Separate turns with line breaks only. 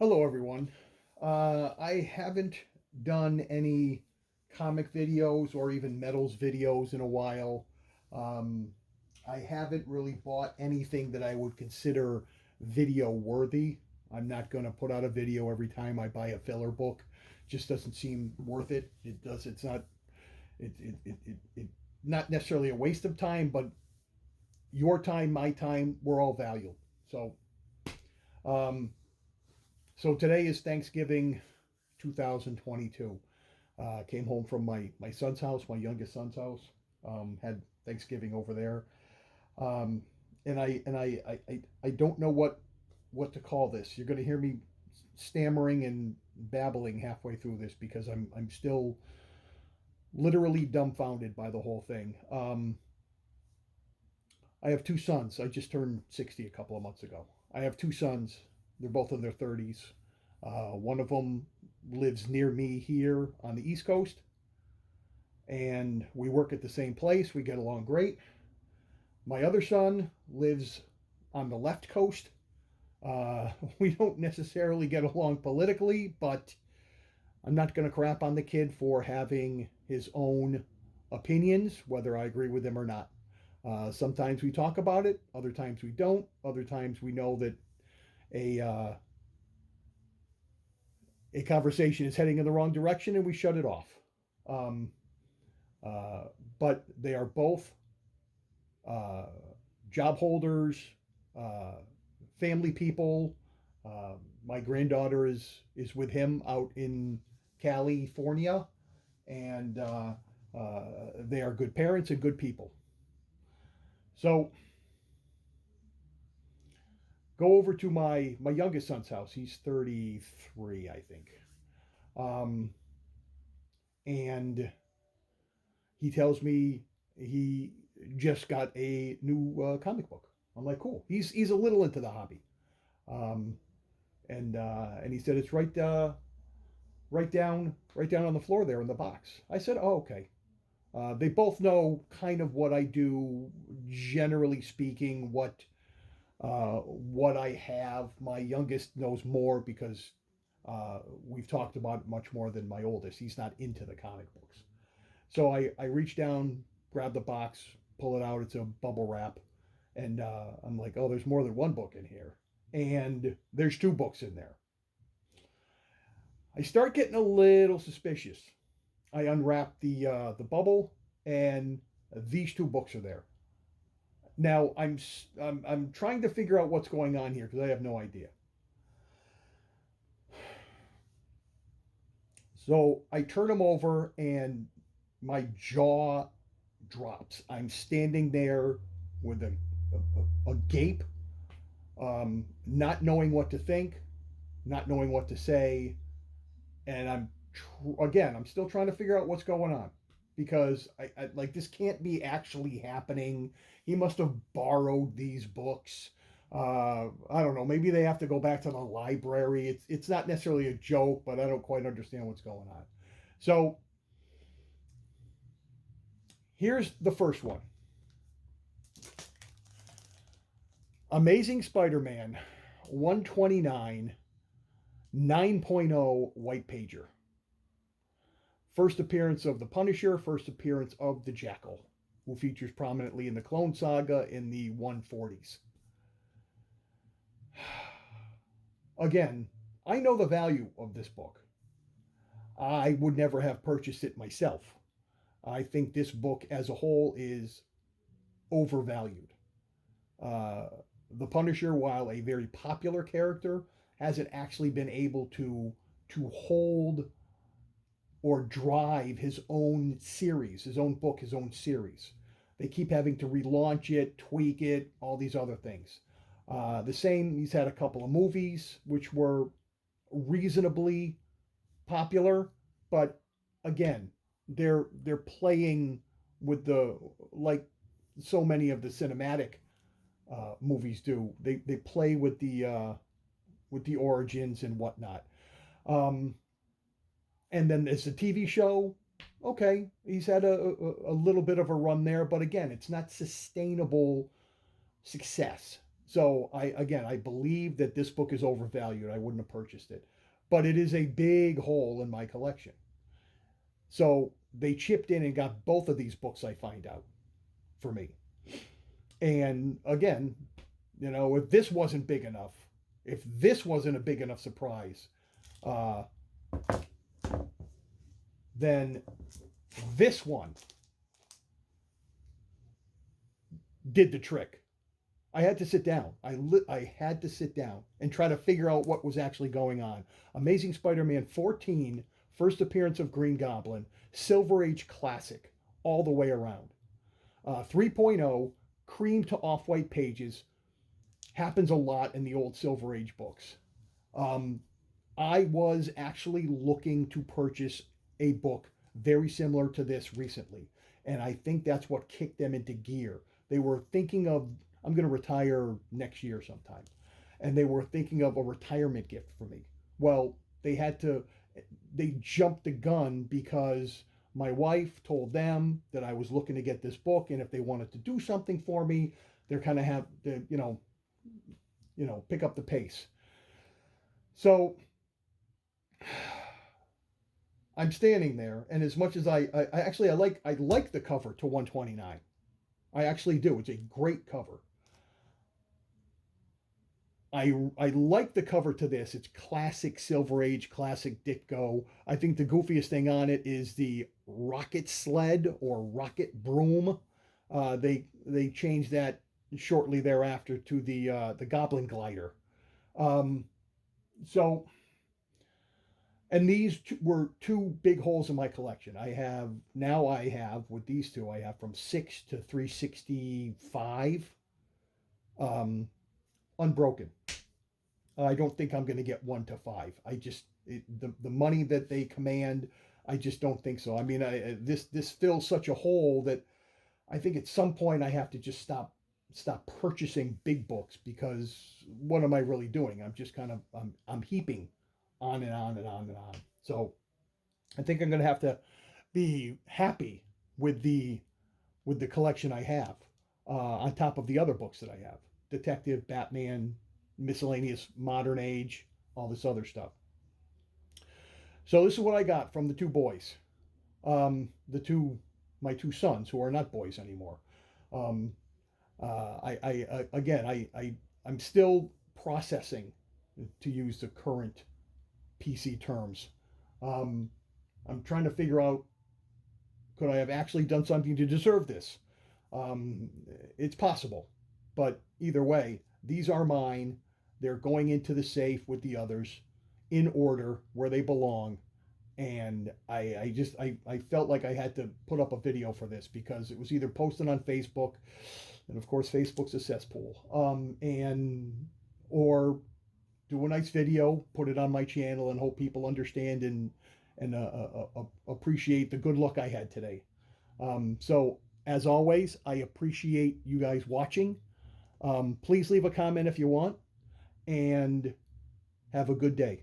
Hello, everyone. I haven't done any comic videos or even metals videos in a while. Um, I haven't really bought anything that I would consider video worthy. I'm not going to put out a video every time I buy a filler book. Just doesn't seem worth it. It does. It's not. It not necessarily a waste of time, but your time, my time, we're all valued. So, um, so today is Thanksgiving 2022. Came home from my son's house, my youngest son's house. Had Thanksgiving over there, um, and I don't know what to call this. You're going to hear me stammering and babbling halfway through this because I'm still literally dumbfounded by the whole thing. I have two sons. I just turned 60 a couple of months ago. I have two sons. They're both in their 30s. One of them lives near me here on the East Coast, and we work at the same place. We get along great. My other son lives on the left coast. We don't necessarily get along politically, but I'm not going to crap on the kid for having his own opinions, whether I agree with them or not. Sometimes we talk about it, other times we don't. Other times we know that a uh, a conversation is heading in the wrong direction and we shut it off. Um, uh, but they are both uh, job holders, uh, family people. My granddaughter is with him out in California, and they are good parents and good people. So go over to my youngest son's house. He's 33, I think, um, and he tells me he just got a new comic book. I'm like, cool. He's a little into the hobby, um, and he said it's right down on the floor there in the box. I said, oh, okay. They both know kind of what I do, generally speaking. What I have. My youngest knows more because we've talked about it much more than my oldest. He's not into the comic books. So I reach down, grab the box, pull it out. It's a bubble wrap. And I'm like, oh, there's more than one book in here. And there's two books in there. I start getting a little suspicious. I unwrap the bubble, and these two books are there. Now I'm trying to figure out what's going on here because I have no idea. So I turn them over, and my jaw drops. I'm standing there with a gape, not knowing what to think, not knowing what to say, and again, I'm still trying to figure out what's going on because I like this can't be actually happening. He must have borrowed these books. I don't know. Maybe they have to go back to the library. It's not necessarily a joke, but I don't quite understand what's going on. So here's the first one: Amazing Spider-Man 129 9.0 White Pager. First appearance of the Punisher, first appearance of the Jackal, who features prominently in the Clone Saga in the 140s. Again, I know the value of this book. I would never have purchased it myself. I think this book as a whole is overvalued. Uh, the Punisher, while a very popular character, hasn't actually been able to hold or drive his own series, his own book, his own series. They keep having to relaunch it, tweak it, all these other things. The same, he's had a couple of movies which were reasonably popular, but again, they're playing with the like so many of the cinematic movies do. They play with the origins and whatnot. Um, and then it's a TV show. Okay, he's had a little bit of a run there, but again, it's not sustainable success. So I believe that this book is overvalued. I wouldn't have purchased it, but it is a big hole in my collection. So they chipped in and got both of these books. I find out for me, and again, if this wasn't big enough, if this wasn't a big enough surprise, uh, then this one did the trick. I had to sit down. I had to sit down and try to figure out what was actually going on. Amazing Spider-Man 14, first appearance of Green Goblin, Silver Age classic, all the way around. 3.0, cream to off-white pages, happens a lot in the old Silver Age books. Um, I was actually looking to purchase a book very similar to this recently, and I think that's what kicked them into gear. They were thinking of, I'm going to retire next year sometime, and they were thinking of a retirement gift for me. Well, they jumped the gun because my wife told them that I was looking to get this book, and if they wanted to do something for me, they're kind of have to, pick up the pace. So I'm standing there, and as much as I like the cover to 129. I actually do. It's a great cover. I like the cover to this. It's classic Silver Age, classic Ditko. I think the goofiest thing on it is the rocket sled or rocket broom. They changed that shortly thereafter to the Goblin glider. Um, so and these were two big holes in my collection. I have with these two, I have from 6 to 365 um, unbroken. I don't think I'm going to get 1 to 5. The money that they command, I just don't think so. I mean, this fills such a hole that I think at some point I have to just stop purchasing big books, because what am I really doing? I'm just kind of I'm heaping on and on and on and on. So I think I'm going to have to be happy with the collection I have, on top of the other books that I have: Detective, Batman, miscellaneous modern age, all this other stuff. So this is what I got from the two boys, the two my two sons who are not boys anymore. Um, I again I'm still processing, to use the current PC terms. Um, I'm trying to figure out, could I have actually done something to deserve this? Um, it's possible, but either way, these are mine. They're going into the safe with the others in order where they belong. And I felt like I had to put up a video for this, because it was either posted on Facebook, and of course Facebook's a cesspool, and or do a nice video, put it on my channel, and hope people understand and appreciate the good luck I had today. So as always, I appreciate you guys watching. Please leave a comment if you want, and have a good day.